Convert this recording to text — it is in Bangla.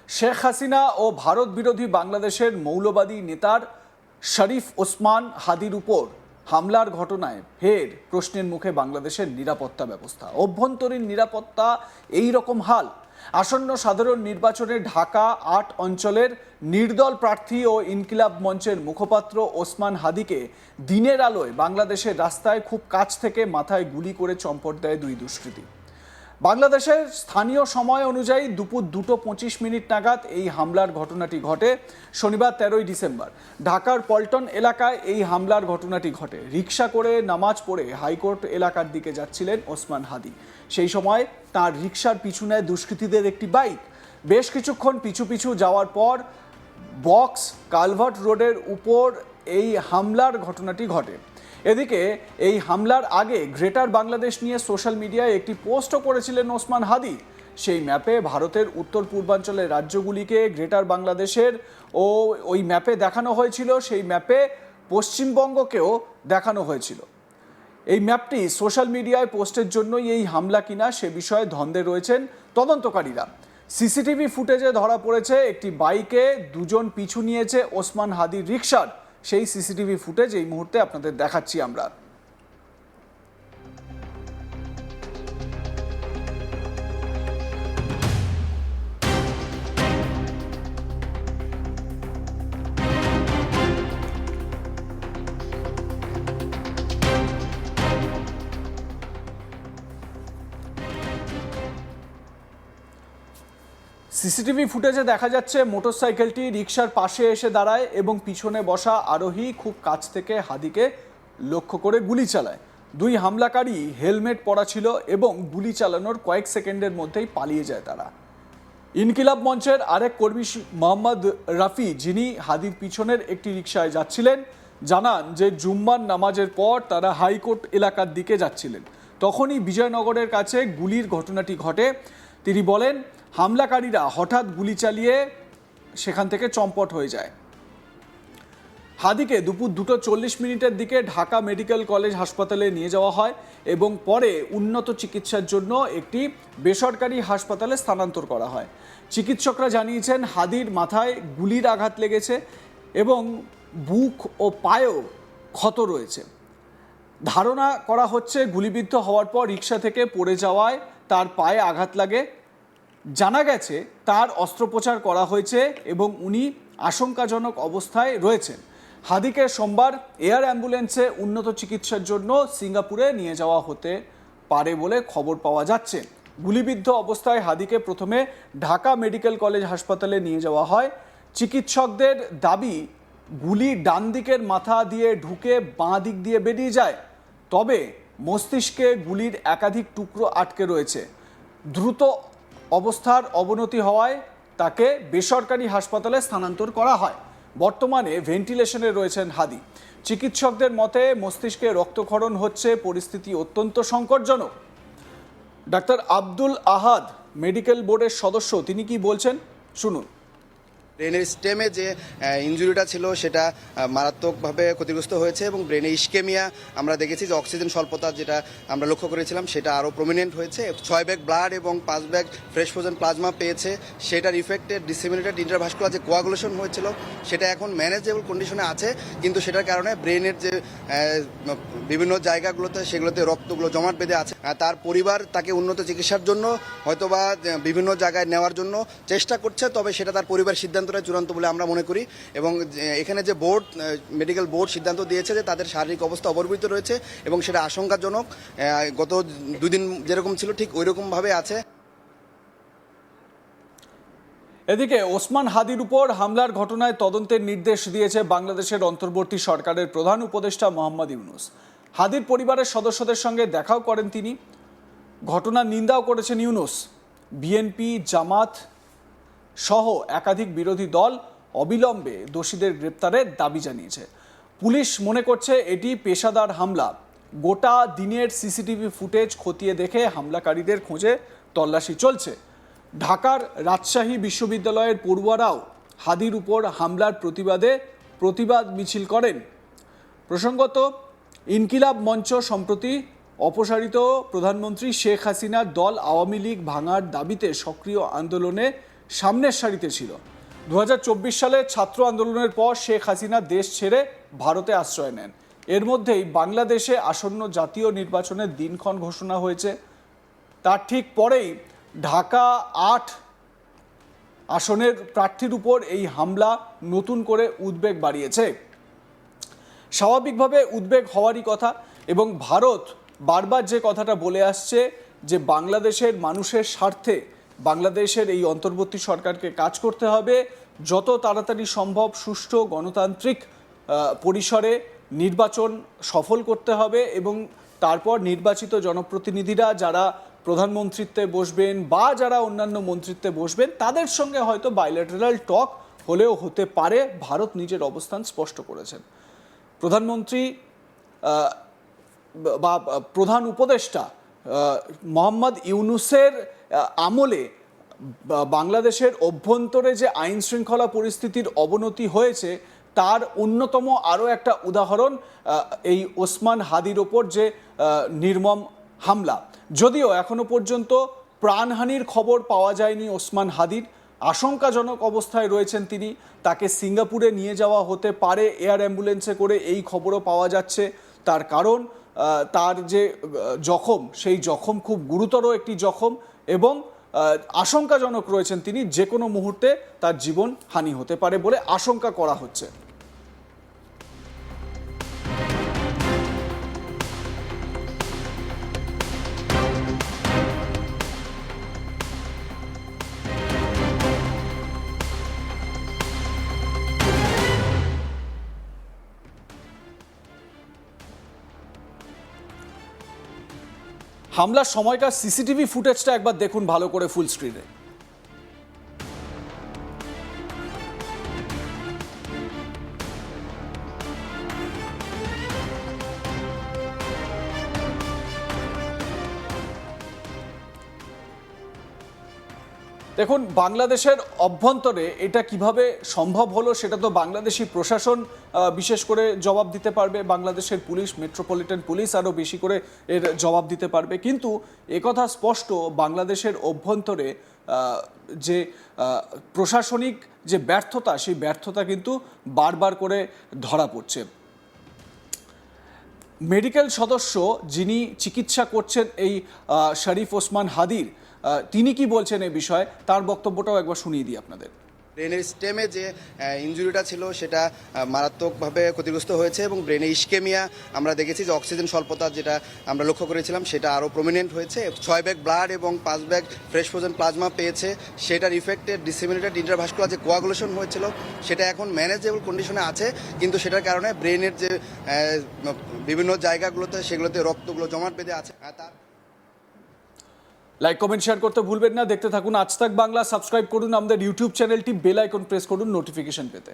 শেখ হাসিনা ও ভারত বিরোধী বাংলাদেশের মৌলবাদী নেতার শরীফ ওসমান হাদির উপর হামলার ঘটনায় ফের প্রশ্নের মুখে বাংলাদেশের নিরাপত্তা ব্যবস্থা। অভ্যন্তরীণ নিরাপত্তা এই রকম হাল। আসন্ন সাধারণ নির্বাচনে ঢাকা ৮ অঞ্চলের নির্দল প্রার্থী ও ইনকিলাব মঞ্চের মুখপাত্র ওসমান হাদিকে দিনের আলোয় বাংলাদেশের রাস্তায় খুব কাছ থেকে মাথায় গুলি করে চম্পট দেয় দুই দুষ্কৃতী। বাংলাদেশের স্থানীয় সময় অনুযায়ী দুপুর 2:25 নাগাদ এই হামলার ঘটনাটি ঘটে। শনিবার 13ই ডিসেম্বর ঢাকার পল্টন এলাকায় এই হামলার ঘটনাটি ঘটে। রিকশা করে নামাজ পড়ে হাইকোর্ট এলাকার দিকে যাচ্ছিলেন ওসমান হাদি। সেই সময় তার রিকশার পিছু নেয় দুষ্কৃতীদের একটি বাইক। বেশ কিছুক্ষণ পিছু পিছু যাওয়ার পর বক্স কালভার্ট রোডের উপর এই হামলার ঘটনাটি ঘটে। এদিকে এই হামলার আগে গ্রেটার বাংলাদেশ নিয়ে সোশ্যাল মিডিয়ায় একটি পোস্টও করেছিলেন ওসমান হাদি। সেই ম্যাপে ভারতের উত্তর পূর্বাঞ্চলের রাজ্যগুলিকে গ্রেটার বাংলাদেশের ওই ম্যাপে দেখানো হয়েছিল, সেই ম্যাপে পশ্চিমবঙ্গকেও দেখানো হয়েছিল। এই ম্যাপটি সোশ্যাল মিডিয়ায় পোস্টের জন্যই এই হামলা কিনা সে বিষয়ে ধন্দে রয়েছেন তদন্তকারীরা। সিসিটিভি ফুটেজে ধরা পড়েছে একটি বাইকে দুজন পিছু নিয়েছে ওসমান হাদির রিকশার। সেই সিসিটিভি ফুটেজ এই মুহূর্তে আপনাদের দেখাচ্ছি আমরা। সিসিটিভি ফুটেজে দেখা যাচ্ছে মোটরসাইকেলটি রিকশার পাশে এসে দাঁড়ায় এবং পিছনে বসা আরোহী খুব কাছ থেকে হাদিকে লক্ষ্য করে গুলি চালায়। দুই হামলাকারী হেলমেট পরা ছিল এবং গুলি চালানোর কয়েক সেকেন্ডের মধ্যেই পালিয়ে যায় তারা। ইনকিলাব মঞ্চের আরেক কর্মী মোহাম্মদ রাফি, যিনি হাদির পিছনের একটি রিকশায় যাচ্ছিলেন, জানান যে জুম্মার নামাজের পর তারা হাইকোর্ট এলাকার দিকে যাচ্ছিলেন। তখনই বিজয়নগরের কাছে গুলির ঘটনাটি ঘটে। তিনি বলেন, হামলাকারীরা হঠাৎ গুলি চালিয়ে সেখান থেকে চম্পট হয়ে যায়। হাদিকে দুপুর 2:40 দিকে ঢাকা মেডিকেল কলেজ হাসপাতালে নিয়ে যাওয়া হয় এবং পরে উন্নত চিকিৎসার জন্য একটি বেসরকারি হাসপাতালে স্থানান্তর করা হয়। চিকিৎসকরা জানিয়েছেন হাদির মাথায় গুলির আঘাত লেগেছে এবং বুক ও পায়েও ক্ষত রয়েছে। ধারণা করা হচ্ছে গুলিবিদ্ধ হওয়ার পর রিকশা থেকে পড়ে যাওয়ায় তার পায়ে আঘাত লাগে। জানা গেছে তার অস্ত্রোপচার করা হয়েছে এবং উনি আশঙ্কাজনক অবস্থায় রয়েছেন। হাদিকে সোমবার এয়ার অ্যাম্বুলেন্সে উন্নত চিকিৎসার জন্য সিঙ্গাপুরে নিয়ে যাওয়া হতে পারে বলে খবর পাওয়া যাচ্ছে। গুলিবিদ্ধ অবস্থায় হাদিকে প্রথমে ঢাকা মেডিকেল কলেজ হাসপাতালে নিয়ে যাওয়া হয়। চিকিৎসকদের দাবি, গুলি ডান দিকের মাথা দিয়ে ঢুকে বাঁ দিক দিয়ে বেরিয়ে যায়, তবে মস্তিষ্কে গুলির একাধিক টুকরো আটকে রয়েছে। দ্রুত অবস্থার অবনতি হওয়ায় তাকে বেসরকারি হাসপাতালে স্থানান্তর করা হয়। বর্তমানে ভেন্টিলেশনে রয়েছেন হাদি। চিকিৎসকদের মতে মস্তিষ্কে রক্তক্ষরণ হচ্ছে, পরিস্থিতি অত্যন্ত সংকটজনক। ডাক্তার আব্দুল আহাদ মেডিকেল বোর্ডের সদস্য, তিনি কি বলছেন শুনুন। ব্রেনের স্টেমে যে ইনজুরিটা ছিল সেটা মারাত্মকভাবে ক্ষতিগ্রস্ত হয়েছে এবং ব্রেনে ইস্কেমিয়া আমরা দেখেছি যে অক্সিজেন স্বল্পতা যেটা আমরা লক্ষ্য করেছিলাম সেটা আরও প্রমিনেন্ট হয়েছে। 6 ব্যাগ ব্লাড এবং 5 ব্যাগ ফ্রেশ ফ্রোজেন প্লাজমা পেয়েছে। সেটার ইফেক্টে ডিসেমিনেটেড ইন্টারভাস্কুলার যে কোয়াগুলেশন হয়েছিল সেটা এখন ম্যানেজেবল কন্ডিশনে আছে, কিন্তু সেটার কারণে ব্রেনের যে বিভিন্ন জায়গাগুলোতে সেগুলোতে রক্তগুলো জমাট বেঁধে আছে। তার পরিবার তাকে উন্নত চিকিৎসার জন্য হয়তোবা বিভিন্ন জায়গায় নেওয়ার জন্য চেষ্টা করছে, তবে সেটা তার পরিবার সিদ্ধান্ত চূড়ান্ত বলে আমরা মনে করি। এবং এখানে যে বোর্ড মেডিকেল বোর্ড সিদ্ধান্ত দিয়েছে যে তাদের শারীরিক অবস্থা অবর্বিত রয়েছে এবং সেটা আশঙ্কাজনক। গত 2 দিন যেরকম ছিল ঠিক ওই রকম ভাবে আছে। এদিকে ওসমান হাদির উপর হামলার ঘটনায় তদন্তের নির্দেশ দিয়েছে বাংলাদেশের অন্তর্বর্তী সরকারের প্রধান উপদেষ্টা মোহাম্মদ ইউনূস। হাদির পরিবারের সদস্যদের সঙ্গে দেখাও করেন তিনি। ঘটনার নিন্দাও করেছেন ইউনূস। বিএনপি, জামাত সহ একাধিক বিরোধী দল অবিলম্বে দোষীদের গ্রেপ্তারের দাবি জানিয়েছে। পুলিশ মনে করছে এটি পেশাদার হামলা। গোটা দিনের সিসিটিভি ফুটেজ খতিয়ে দেখে হামলাকারীদের খোঁজে তল্লাশি চলছে। ঢাকার রাজশাহী বিশ্ববিদ্যালয়ের পড়ুয়ারাও হাদির উপর হামলার প্রতিবাদ মিছিল করেন। প্রসঙ্গত, ইনকিলাব মঞ্চ সম্প্রতি অপসারিত প্রধানমন্ত্রী শেখ হাসিনার দল আওয়ামী লীগ ভাঙার দাবিতে সক্রিয় আন্দোলনে সামনের সারিতে ছিল। 2024 সালে ছাত্র আন্দোলনের পর শেখ হাসিনা দেশ ছেড়ে ভারতে আশ্রয় নেন। এর মধ্যেই বাংলাদেশে আসন্ন জাতীয় নির্বাচনের দিনক্ষণ ঘোষণা হয়েছে। তার ঠিক পরেই ঢাকা 8 আসনের প্রার্থীর উপর এই হামলা নতুন করে উদ্বেগ বাড়িয়েছে। স্বাভাবিকভাবে উদ্বেগ হওয়ারই কথা, এবং ভারত বারবার যে কথাটা বলে আসছে যে বাংলাদেশের মানুষের স্বার্থে বাংলাদেশের এই অন্তর্বর্তী সরকারকে কাজ করতে হবে, যত তাড়াতাড়ি সম্ভব সুষ্ঠু গণতান্ত্রিক পরিসরে নির্বাচন সফল করতে হবে, এবং তারপর নির্বাচিত জনপ্রতিনিধিরা যারা প্রধানমন্ত্রীত্বে বসবেন বা যারা অন্যান্য মন্ত্রিত্বে বসবেন তাদের সঙ্গে হয়তো বাইল্যাটারাল টক হলেও হতে পারে। ভারত নিজের অবস্থান স্পষ্ট করেছেন। প্রধানমন্ত্রী বা প্রধান উপদেষ্টা মোহাম্মদ ইউনূসের আমলে বাংলাদেশের অভ্যন্তরে যে আইন শৃঙ্খলা পরিস্থিতির অবনতি হয়েছে তার অন্যতম আরও একটা উদাহরণ এই ওসমান হাদির ওপর যে নির্মম হামলা। যদিও এখনো পর্যন্ত প্রাণহানির খবর পাওয়া যায়নি ওসমান হাদির, আশঙ্কাজনক অবস্থায় রয়েছেন তিনি। তাকে সিঙ্গাপুরে নিয়ে যাওয়া হতে পারে এয়ার অ্যাম্বুলেন্সে করে, এই খবরও পাওয়া যাচ্ছে। তার কারণ তার যে জখম, সেই জখম খুব গুরুতর একটি জখম, এবং আশঙ্কাজনক রয়েছেন তিনি, যে কোনো মুহূর্তে তার জীবন হানি হতে পারে বলে আশঙ্কা করা হচ্ছে। হামলার সময়কার সিসিটিভি ফুটেজটা একবার দেখুন ভালো করে ফুল স্ক্রিনে। দেখুন, বাংলাদেশের অভ্যন্তরে এটা কিভাবে সম্ভব হলো সেটা তো বাংলাদেশি প্রশাসন বিশেষ করে জবাব দিতে পারবে, বাংলাদেশের পুলিশ, মেট্রোপলিটন পুলিশ আরও বেশি করে এর জবাব দিতে পারবে। কিন্তু একথা স্পষ্ট, বাংলাদেশের অভ্যন্তরে যে প্রশাসনিক যে ব্যর্থতা, সেই ব্যর্থতা কিন্তু বারবার করে ধরা পড়ছে। মেডিকেল সদস্য যিনি চিকিৎসা করছেন এই শরীফ ওসমান হাদির, তিনি কি বলছেন এই বিষয়ে, তার বক্তব্যটাও একবার শুনিয়ে দিই আপনাদের। ব্রেনের স্টেমে যে ইনজুরিটা ছিল সেটা মারাত্মকভাবে ক্ষতিগ্রস্ত হয়েছে এবং ব্রেনে ইস্কেমিয়া আমরা দেখেছি যে অক্সিজেন স্বল্পতা যেটা আমরা লক্ষ্য করেছিলাম সেটা আরও প্রমিনেন্ট হয়েছে। 6 ব্যাগ ব্লাড এবং 5 ব্যাগ ফ্রেশ ফ্রোজেন প্লাজমা পেয়েছে। সেটার ইফেক্টে ডিসেমিনেটেড ইন্টারভাস্কুলার যে কোয়াগুলেশন হয়েছিল সেটা এখন ম্যানেজেবল কন্ডিশনে আছে, কিন্তু সেটার কারণে ব্রেনের যে বিভিন্ন জায়গাগুলোতে সেগুলোতে রক্তগুলো জমাট বেঁধে আছে। লাইক, কমেন্ট, শেয়ার করতে ভুলবেন না। দেখতে থাকুন আজ তাক বাংলা। সাবস্ক্রাইব করুন আমাদের ইউটিউব চ্যানেলটি, বেল আইকন প্রেস করুন নোটিফিকেশন পেতে।